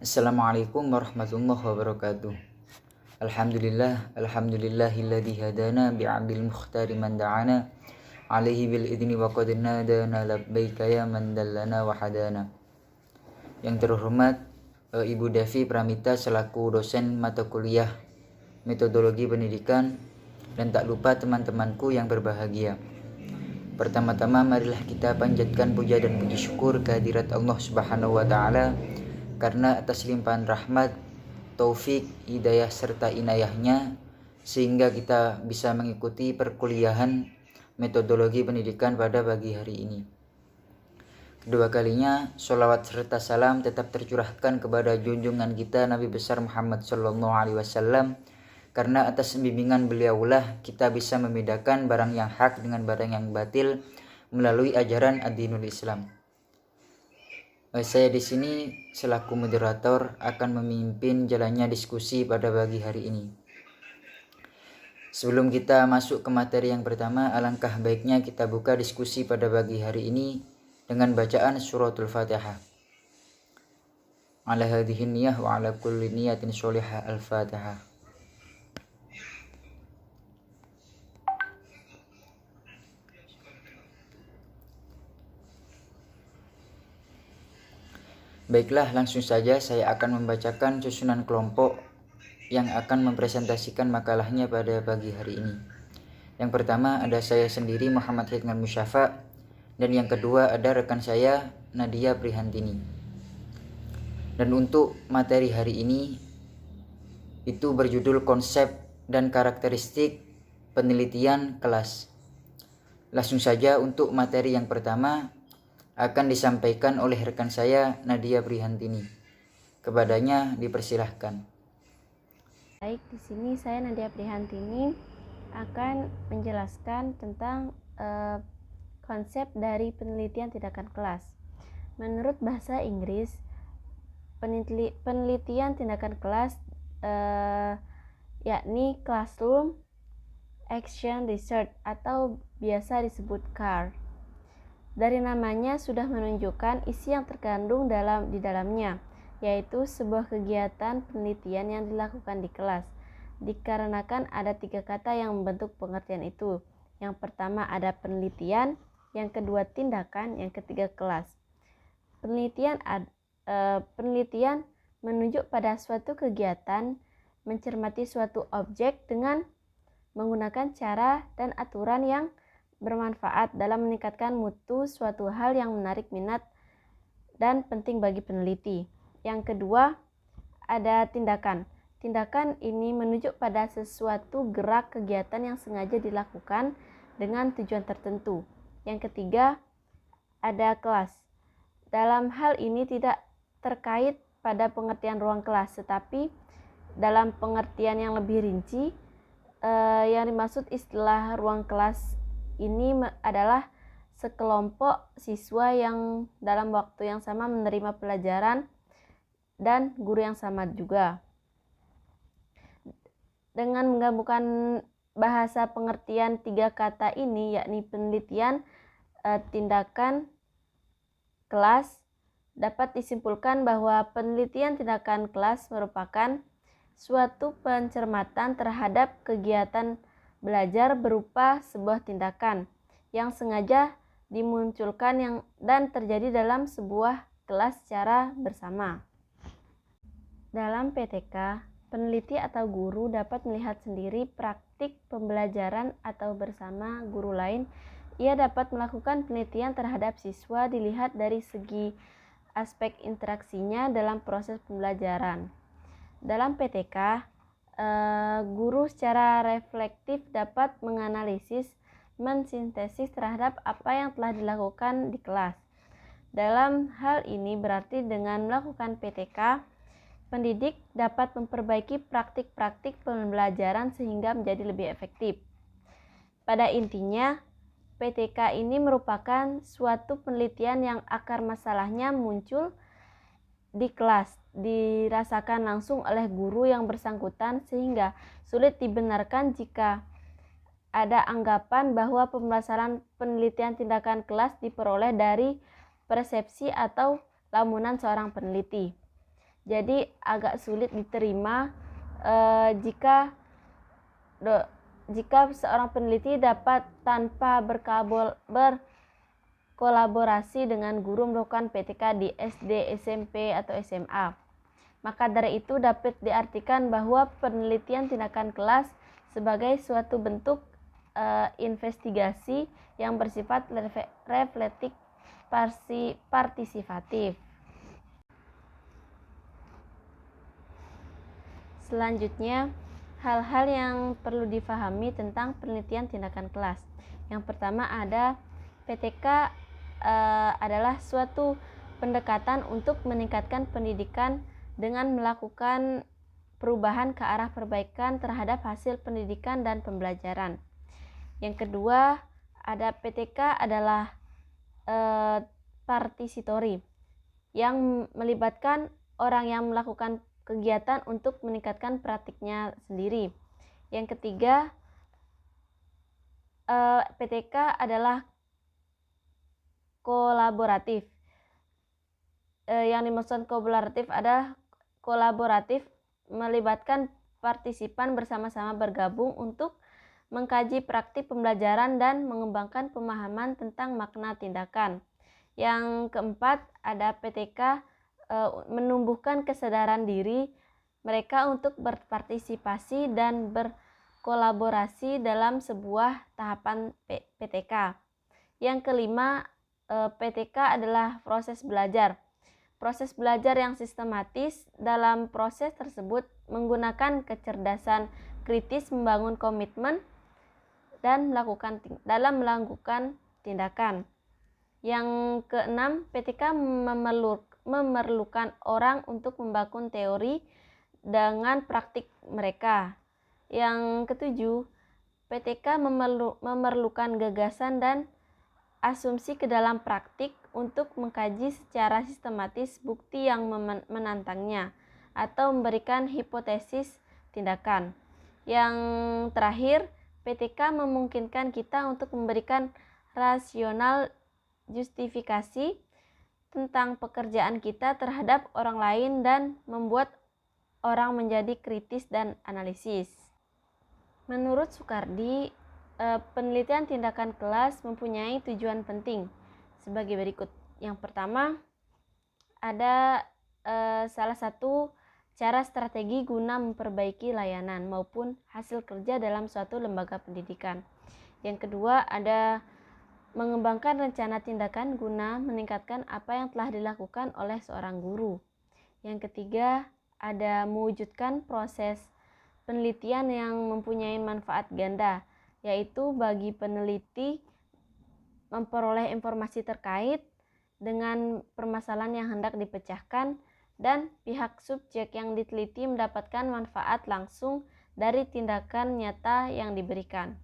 Assalamualaikum warahmatullahi wabarakatuh. Alhamdulillahilladzi hadana bi'abdil mukhtari man da'ana alaihi bil idni wa qad nadana labbaika ya man dallana wa hadana. Yang terhormat Ibu Devi Pramita selaku dosen mata kuliah Metodologi Pendidikan, dan tak lupa teman-temanku yang berbahagia. Pertama-tama marilah kita panjatkan puja dan puji syukur kehadirat Allah Subhanahu wa taala karena atas limpahan rahmat, taufik, hidayah serta inayahnya sehingga kita bisa mengikuti perkuliahan metodologi pendidikan pada pagi hari ini. Kedua kalinya, sholawat serta salam tetap tercurahkan kepada junjungan kita Nabi besar Muhammad SAW, karena atas bimbingan beliaulah kita bisa membedakan barang yang hak dengan barang yang batil melalui ajaran ad-dinul Islam. Saya di sini selaku moderator akan memimpin jalannya diskusi pada pagi hari ini. Sebelum kita masuk ke materi yang pertama, alangkah baiknya kita buka diskusi pada pagi hari ini dengan bacaan suratul Fatihah. Ala hadhihi niyah wa ala kulli niyatin sholihah al-Fatihah. Baiklah, langsung saja saya akan membacakan susunan kelompok yang akan mempresentasikan makalahnya pada pagi hari ini. Yang pertama ada saya sendiri Muhammad Hikmat Musyafa, dan yang kedua ada rekan saya Nadia Prihantini. Dan untuk materi hari ini itu berjudul konsep dan karakteristik penelitian kelas. Langsung saja untuk materi yang pertama akan disampaikan oleh rekan saya Nadia Prihantini. Kepadanya dipersilahkan. Baik, di sini saya Nadia Prihantini akan menjelaskan tentang konsep dari penelitian tindakan kelas. Menurut bahasa Inggris, penelitian tindakan kelas yakni Classroom Action Research atau biasa disebut CAR. Dari namanya sudah menunjukkan isi yang terkandung di dalamnya, yaitu sebuah kegiatan penelitian yang dilakukan di kelas. Dikarenakan ada 3 kata yang membentuk pengertian itu. Yang pertama ada penelitian, yang kedua tindakan, yang ketiga kelas. Penelitian menunjuk pada suatu kegiatan mencermati suatu objek dengan menggunakan cara dan aturan yang bermanfaat dalam meningkatkan mutu suatu hal yang menarik minat dan penting bagi peneliti. Yang kedua, ada tindakan. Tindakan ini menunjuk pada sesuatu gerak kegiatan yang sengaja dilakukan dengan tujuan tertentu. Yang ketiga, ada kelas. Dalam hal ini tidak terkait pada pengertian ruang kelas, tetapi dalam pengertian yang lebih rinci, yang dimaksud istilah ruang kelas ini adalah sekelompok siswa yang dalam waktu yang sama menerima pelajaran dan guru yang sama juga. Dengan menggabungkan bahasa pengertian 3 kata ini, yakni penelitian, tindakan, kelas, dapat disimpulkan bahwa penelitian tindakan kelas merupakan suatu pencermatan terhadap kegiatan belajar berupa sebuah tindakan yang sengaja dimunculkan dan terjadi dalam sebuah kelas secara bersama. Dalam PTK, peneliti atau guru dapat melihat sendiri praktik pembelajaran atau bersama guru lain. Ia dapat melakukan penelitian terhadap siswa dilihat dari segi aspek interaksinya dalam proses pembelajaran. Dalam PTK, guru secara reflektif dapat menganalisis, mensintesis terhadap apa yang telah dilakukan di kelas. Dalam hal ini berarti dengan melakukan PTK, pendidik dapat memperbaiki praktik-praktik pembelajaran sehingga menjadi lebih efektif. Pada intinya, PTK ini merupakan suatu penelitian yang akar masalahnya muncul di kelas, dirasakan langsung oleh guru yang bersangkutan sehingga sulit dibenarkan jika ada anggapan bahwa pembahasan penelitian tindakan kelas diperoleh dari persepsi atau lamunan seorang peneliti. Jadi agak sulit diterima jika seorang peneliti dapat tanpa berkolaborasi dengan guru melakukan PTK di SD, SMP, atau SMA. Maka dari itu dapat diartikan bahwa penelitian tindakan kelas sebagai suatu bentuk investigasi yang bersifat reflektif partisipatif. Selanjutnya, hal-hal yang perlu difahami tentang penelitian tindakan kelas. Yang pertama ada PTK adalah suatu pendekatan untuk meningkatkan pendidikan dengan melakukan perubahan ke arah perbaikan terhadap hasil pendidikan dan pembelajaran. Yang kedua, ada PTK adalah partisipatory yang melibatkan orang yang melakukan kegiatan untuk meningkatkan praktiknya sendiri. Yang ketiga, PTK adalah kolaboratif. Yang dimaksud kolaboratif melibatkan partisipan bersama-sama bergabung untuk mengkaji praktik pembelajaran dan mengembangkan pemahaman tentang makna tindakan. Yang keempat, ada PTK menumbuhkan kesadaran diri mereka untuk berpartisipasi dan berkolaborasi dalam sebuah tahapan PTK. Yang kelima, PTK adalah proses belajar. Proses belajar yang sistematis. Dalam proses tersebut menggunakan kecerdasan kritis, membangun komitmen dan dalam melakukan tindakan. Yang keenam, PTK memerlukan orang untuk membangun teori dengan praktik mereka. Yang ketujuh, PTK memerlukan gagasan dan asumsi ke dalam praktik untuk mengkaji secara sistematis bukti yang menantangnya atau memberikan hipotesis tindakan. Yang terakhir, PTK memungkinkan kita untuk memberikan rasional justifikasi tentang pekerjaan kita terhadap orang lain dan membuat orang menjadi kritis dan analisis. Menurut Soekardi, penelitian tindakan kelas mempunyai tujuan penting sebagai berikut. Yang pertama, ada salah satu cara strategi guna memperbaiki layanan maupun hasil kerja dalam suatu lembaga pendidikan. Yang kedua, ada mengembangkan rencana tindakan guna meningkatkan apa yang telah dilakukan oleh seorang guru. Yang ketiga, ada mewujudkan proses penelitian yang mempunyai manfaat ganda, yaitu bagi peneliti memperoleh informasi terkait dengan permasalahan yang hendak dipecahkan dan pihak subjek yang diteliti mendapatkan manfaat langsung dari tindakan nyata yang diberikan.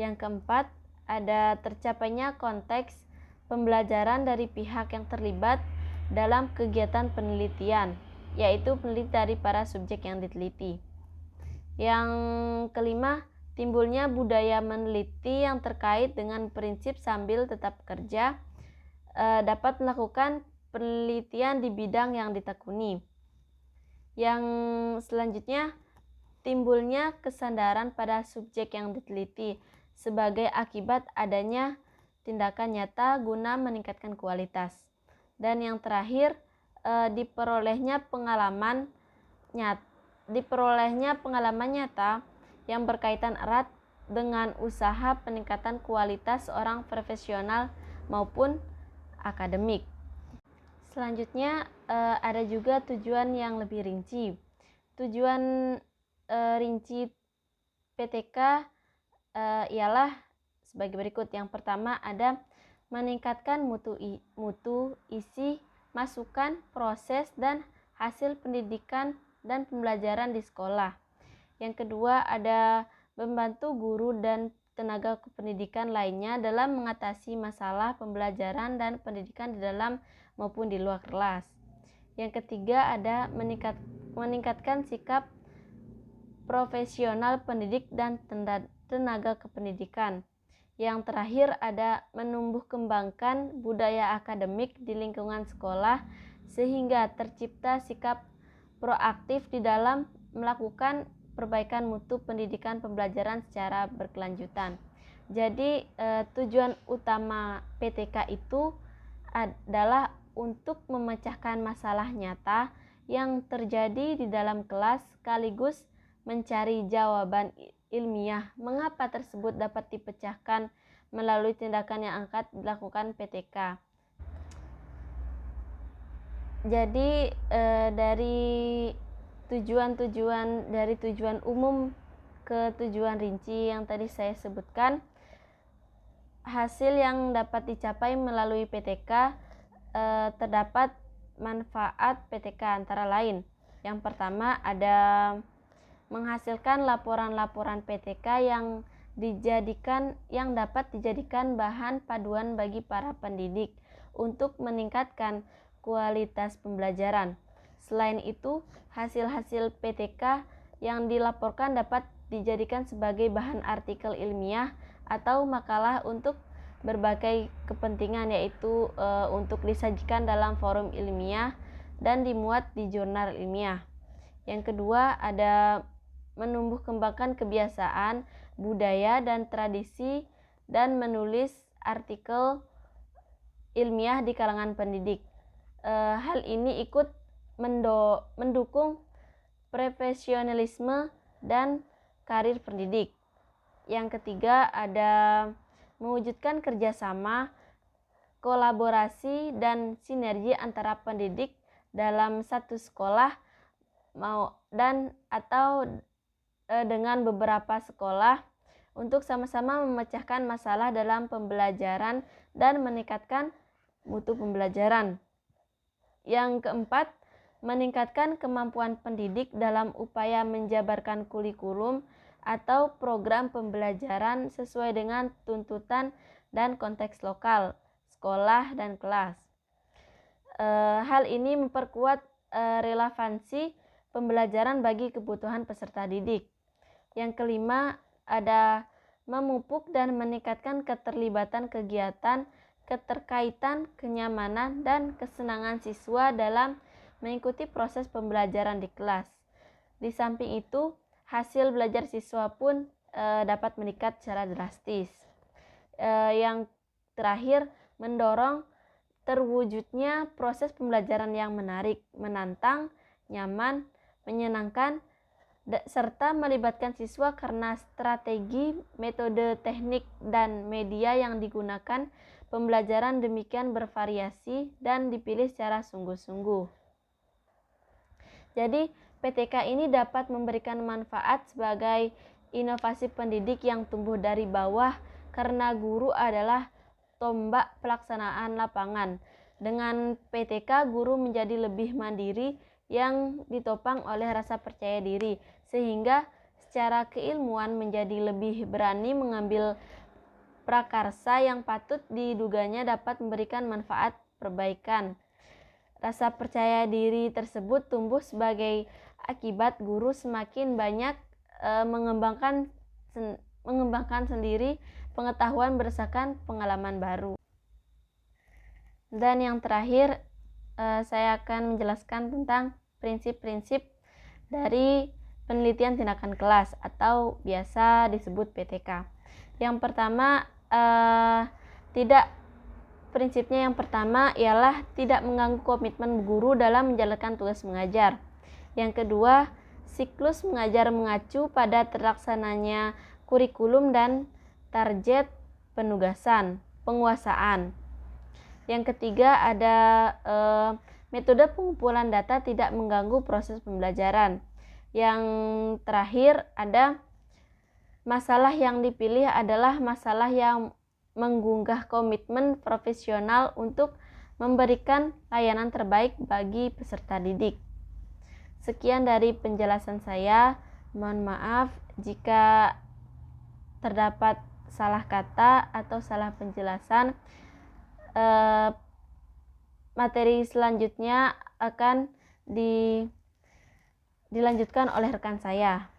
Yang keempat, ada tercapainya konteks pembelajaran dari pihak yang terlibat dalam kegiatan penelitian, yaitu peneliti dari para subjek yang diteliti. Yang kelima, timbulnya budaya meneliti yang terkait dengan prinsip sambil tetap bekerja, dapat melakukan penelitian di bidang yang ditekuni. Yang selanjutnya, timbulnya kesadaran pada subjek yang diteliti sebagai akibat adanya tindakan nyata guna meningkatkan kualitas. Dan yang terakhir, diperolehnya pengalaman nyata yang berkaitan erat dengan usaha peningkatan kualitas seorang profesional maupun akademik. Selanjutnya, ada juga tujuan yang lebih rinci. Tujuan rinci PTK ialah sebagai berikut. Yang pertama, ada meningkatkan mutu isi, masukan, proses, dan hasil pendidikan dan pembelajaran di sekolah. Yang kedua, ada membantu guru dan tenaga kependidikan lainnya dalam mengatasi masalah pembelajaran dan pendidikan di dalam maupun di luar kelas. Yang ketiga, ada meningkatkan sikap profesional pendidik dan tenaga kependidikan. Yang terakhir, ada menumbuh kembangkan budaya akademik di lingkungan sekolah sehingga tercipta sikap proaktif di dalam melakukan perbaikan mutu pendidikan pembelajaran secara berkelanjutan. Jadi tujuan utama PTK itu adalah untuk memecahkan masalah nyata yang terjadi di dalam kelas sekaligus mencari jawaban ilmiah mengapa tersebut dapat dipecahkan melalui tindakan yang akan dilakukan PTK. Jadi dari tujuan umum ke tujuan rinci yang tadi saya sebutkan, hasil yang dapat dicapai melalui PTK terdapat manfaat PTK antara lain. Yang pertama ada menghasilkan laporan-laporan PTK yang dapat dijadikan bahan paduan bagi para pendidik untuk meningkatkan kualitas pembelajaran. Selain itu, hasil-hasil PTK yang dilaporkan dapat dijadikan sebagai bahan artikel ilmiah atau makalah untuk berbagai kepentingan, yaitu untuk disajikan dalam forum ilmiah dan dimuat di jurnal ilmiah. Yang kedua ada menumbuh kembangkan kebiasaan, budaya, dan tradisi dan menulis artikel ilmiah di kalangan pendidik. Hal ini ikut mendukung profesionalisme dan karir pendidik. Yang ketiga ada mewujudkan kerjasama, kolaborasi, dan sinergi antara pendidik dalam satu sekolah atau dengan beberapa sekolah untuk sama-sama memecahkan masalah dalam pembelajaran dan meningkatkan mutu pembelajaran. Yang keempat, meningkatkan kemampuan pendidik dalam upaya menjabarkan kurikulum atau program pembelajaran sesuai dengan tuntutan dan konteks lokal, sekolah, dan kelas. Hal ini memperkuat relevansi pembelajaran bagi kebutuhan peserta didik. Yang kelima, ada memupuk dan meningkatkan keterlibatan kegiatan, keterkaitan, kenyamanan, dan kesenangan siswa dalam mengikuti proses pembelajaran di kelas. Di samping itu, hasil belajar siswa pun dapat meningkat secara drastis. Yang terakhir, mendorong terwujudnya proses pembelajaran yang menarik, menantang, nyaman, menyenangkan, serta melibatkan siswa karena strategi, metode, teknik, dan media yang digunakan pembelajaran demikian bervariasi dan dipilih secara sungguh-sungguh. Jadi, PTK ini dapat memberikan manfaat sebagai inovasi pendidik yang tumbuh dari bawah karena guru adalah tombak pelaksanaan lapangan. Dengan PTK, guru menjadi lebih mandiri yang ditopang oleh rasa percaya diri, sehingga secara keilmuan menjadi lebih berani mengambil prakarsa yang patut diduganya dapat memberikan manfaat perbaikan. Rasa percaya diri tersebut tumbuh sebagai akibat guru semakin banyak mengembangkan sendiri pengetahuan berdasarkan pengalaman baru. Dan yang terakhir, saya akan menjelaskan tentang prinsip-prinsip dari penelitian tindakan kelas atau biasa disebut PTK. Yang pertama, prinsipnya yang pertama ialah tidak mengganggu komitmen guru dalam menjalankan tugas mengajar. Yang kedua, siklus mengajar mengacu pada terlaksananya kurikulum dan target penugasan, penguasaan. Yang ketiga ada metode pengumpulan data tidak mengganggu proses pembelajaran. Yang terakhir ada masalah yang dipilih adalah masalah yang menggugah komitmen profesional untuk memberikan layanan terbaik bagi peserta didik. Sekian dari penjelasan saya. Mohon maaf jika terdapat salah kata atau salah penjelasan. Materi selanjutnya akan dilanjutkan oleh rekan saya.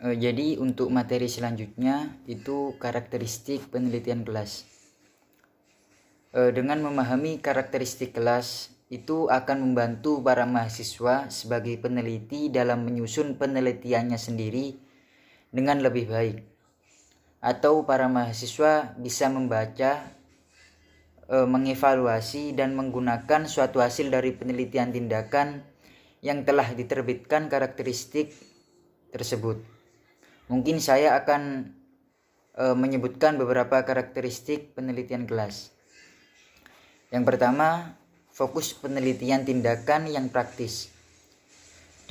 Jadi untuk materi selanjutnya itu karakteristik penelitian kelas. Dengan memahami karakteristik kelas itu akan membantu para mahasiswa sebagai peneliti dalam menyusun penelitiannya sendiri dengan lebih baik. Atau para mahasiswa bisa membaca, mengevaluasi dan menggunakan suatu hasil dari penelitian tindakan yang telah diterbitkan karakteristik tersebut. Mungkin saya akan menyebutkan beberapa karakteristik penelitian kelas. Yang pertama, fokus penelitian tindakan yang praktis.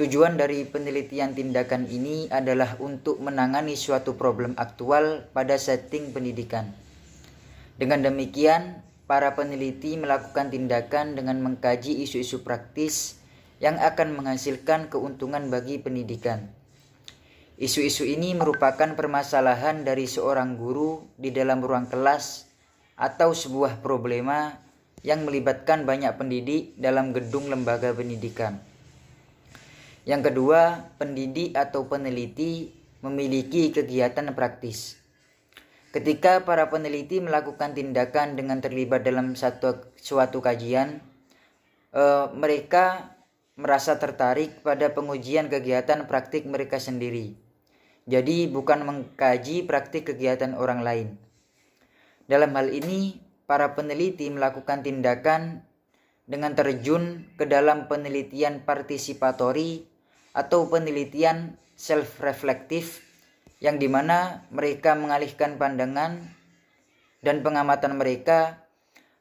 Tujuan dari penelitian tindakan ini adalah untuk menangani suatu problem aktual pada setting pendidikan. Dengan demikian, para peneliti melakukan tindakan dengan mengkaji isu-isu praktis yang akan menghasilkan keuntungan bagi pendidikan. Isu-isu ini merupakan permasalahan dari seorang guru di dalam ruang kelas atau sebuah problema yang melibatkan banyak pendidik dalam gedung lembaga pendidikan. Yang kedua, pendidik atau peneliti memiliki kegiatan praktis. Ketika para peneliti melakukan tindakan dengan terlibat dalam suatu kajian, mereka merasa tertarik pada pengujian kegiatan praktik mereka sendiri. Jadi bukan mengkaji praktik kegiatan orang lain. Dalam hal ini, para peneliti melakukan tindakan dengan terjun ke dalam penelitian partisipatori atau penelitian self-reflektif, yang dimana mereka mengalihkan pandangan dan pengamatan mereka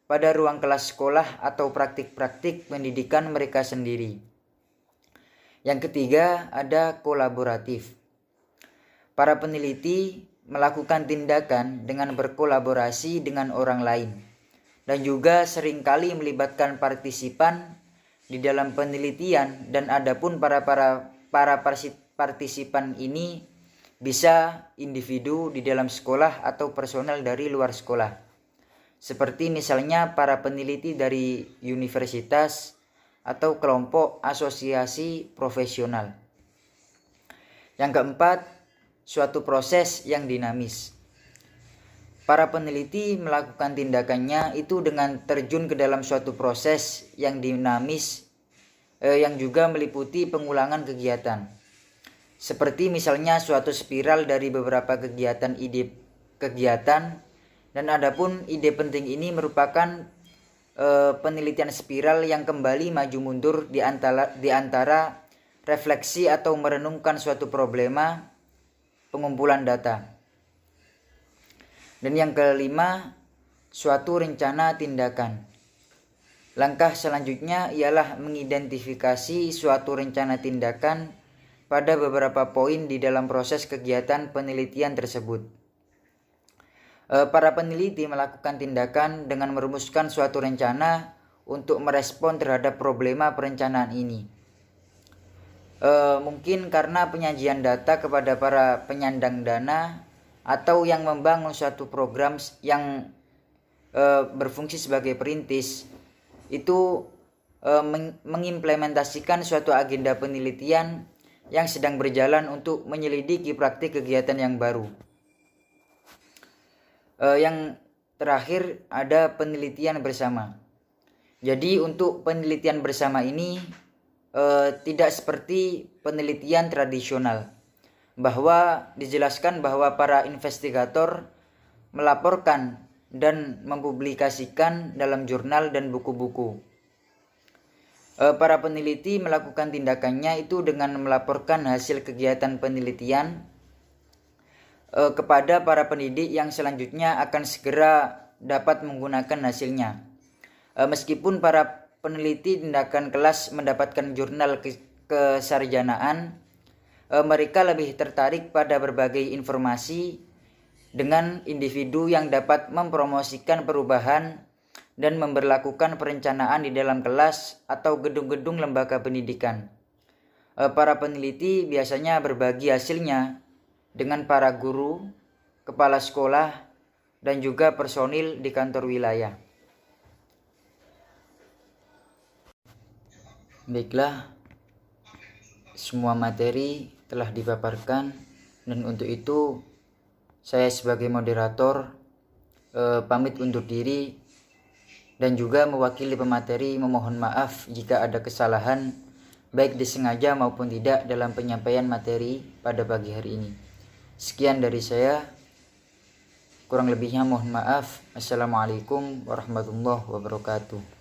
pada ruang kelas sekolah atau praktik-praktik pendidikan mereka sendiri. Yang ketiga, ada kolaboratif. Para peneliti melakukan tindakan dengan berkolaborasi dengan orang lain dan juga seringkali melibatkan partisipan di dalam penelitian, dan adapun para partisipan ini bisa individu di dalam sekolah atau personel dari luar sekolah. Seperti misalnya para peneliti dari universitas atau kelompok asosiasi profesional. Yang keempat, suatu proses yang dinamis. Para peneliti melakukan tindakannya itu dengan terjun ke dalam suatu proses yang dinamis, yang juga meliputi pengulangan kegiatan. Seperti misalnya suatu spiral dari beberapa kegiatan dan adapun ide penting ini merupakan penelitian spiral yang kembali maju mundur di antara refleksi atau merenungkan suatu problema, pengumpulan data. Dan yang kelima, suatu rencana tindakan. Langkah selanjutnya ialah mengidentifikasi suatu rencana tindakan pada beberapa poin di dalam proses kegiatan penelitian tersebut. Para peneliti melakukan tindakan dengan merumuskan suatu rencana untuk merespon terhadap problema perencanaan ini. Mungkin karena penyajian data kepada para penyandang dana atau yang membangun suatu program yang berfungsi sebagai perintis, itu mengimplementasikan suatu agenda penelitian yang sedang berjalan untuk menyelidiki praktik kegiatan yang baru. Yang terakhir ada penelitian bersama. Jadi untuk penelitian bersama ini tidak seperti penelitian tradisional, bahwa dijelaskan bahwa para investigator melaporkan dan mempublikasikan dalam jurnal dan buku-buku. Para peneliti melakukan tindakannya itu dengan melaporkan hasil kegiatan penelitian kepada para pendidik yang selanjutnya akan segera dapat menggunakan hasilnya. Meskipun para peneliti tindakan kelas mendapatkan jurnal kesarjanaan, mereka lebih tertarik pada berbagai informasi dengan individu yang dapat mempromosikan perubahan dan memberlakukan perencanaan di dalam kelas atau gedung-gedung lembaga pendidikan. Para peneliti biasanya berbagi hasilnya dengan para guru, kepala sekolah, dan juga personil di kantor wilayah. Baiklah, semua materi telah dipaparkan, dan untuk itu saya sebagai moderator pamit undur diri. Dan juga mewakili pemateri memohon maaf jika ada kesalahan baik disengaja maupun tidak dalam penyampaian materi pada pagi hari ini. Sekian dari saya, kurang lebihnya mohon maaf. Assalamualaikum warahmatullahi wabarakatuh.